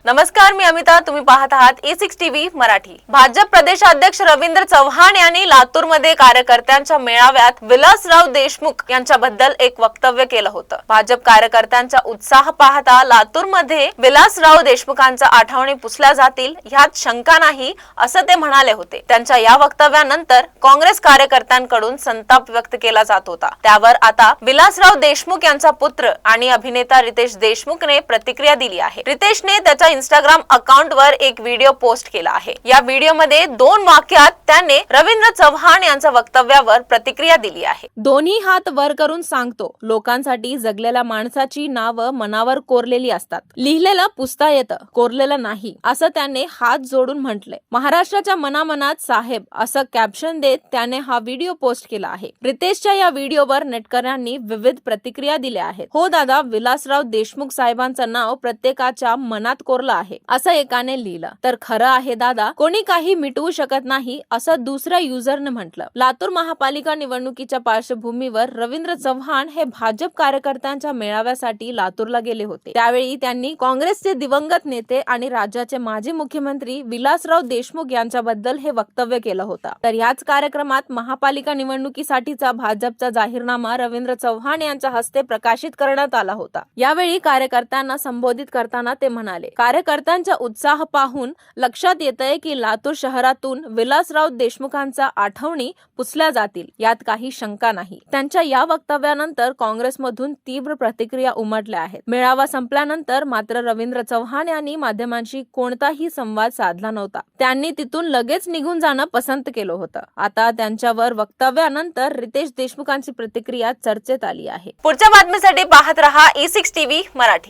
नमस्कार, मी अमिता. तुम्ही पाहत आहात E6 टीव्ही मराठी. भाजप प्रदेशाध्यक्ष रवींद्र चव्हाण यांनी लातूरमध्ये कार्यकर्त्यांच्या मेळाव्यात विलासराव देशमुख यांच्याबद्दल एक वक्तव्य केलं होतं. भाजप कार्यकर्त्यांचा उत्साह पाहता लातूरमध्ये विलासराव देशमुखांचा आठवणी पुसल्या जातील ह्यात शंका नाही, असं ते म्हणाले होते. त्यांच्या या वक्तव्यानंतर काँग्रेस कार्यकर्त्यांकडून संताप व्यक्त केला जात होता. त्यावर आता विलासराव देशमुख यांचा पुत्र आणि अभिनेता रितेश देशमुखने प्रतिक्रिया दिली आहे. रितेशने त्याच्या इंस्टाग्राम अकाउंट वर एक व्हिडिओ पोस्ट केला आहे. या व्हिडिओमध्ये 2 वाक्यात त्याने रवींद्र चव्हाण यांच्या वक्तव्यावर प्रतिक्रिया दिली आहे. दोन्ही हात वर करून सांगतो, लोकांसाठी जगलेल्या माणसाची नावं मनावर कोरलेली असतात. लिहिलेलं पुसता येतं, कोरलेलं नाही, असं त्याने हात जोडून म्हटलंय. महाराष्ट्राच्या मनामनात साहेब असं कॅप्शन देत त्याने हा व्हिडिओ पोस्ट केला आहे. रितेशच्या या व्हिडिओवर नेटकऱ्यांनी विविध प्रतिक्रिया दिल्या आहेत. हो दादा, विलासराव देशमुख साहेबांचं नाव प्रत्येकाच्या मनात कोरलं आहे, असं एकाने लिहिलं. तर खरं आहे दादा, कोणी काही मिटवू शकत नाही, असं दुसऱ्या युजरने म्हटलं. लातूर महापालिका निवडणुकीच्या पार्श्वभूमीवर रवींद्र चव्हाण हे भाजप कार्यकर्त्यांच्या मेळाव्यासाठी लातूरला गेले होते. त्यावेळी त्यांनी काँग्रेसचे दिवंगत नेते आणि राज्याचे माजी मुख्यमंत्री विलासराव देशमुख यांच्याबद्दल हे वक्तव्य केलं होतं. तर याच कार्यक्रमात महापालिका निवडणुकीसाठीचा भाजपचा जाहीरनामा रवींद्र चव्हाण यांच्या हस्ते प्रकाशित करण्यात आला होता. यावेळी कार्यकर्त्यांना संबोधित करताना ते म्हणाले, कार्यकर्त्यांचा उत्साह पाहून लक्षात येतंय की लातूर शहरातून विलासराव देशमुखांचा आठवणी पुसल्या जातील यात काही शंका नाही. त्यांच्या या वक्तव्यानंतर काँग्रेसमधून तीव्र प्रतिक्रिया उमटल्या आहेत. मेळावा संपल्यानंतर मात्र रवींद्र चव्हाण यांनी माध्यमांशी कोणताही संवाद साधला नव्हता. त्यांनी तिथून लगेच निघून जाणं पसंत केलं होतं. आता त्यांच्यावर वक्तव्यानंतर रितेश देशमुखांची प्रतिक्रिया चर्चेत आली आहे. पुढच्या बातमीसाठी पाहत रहा E6 टीव्ही मराठी.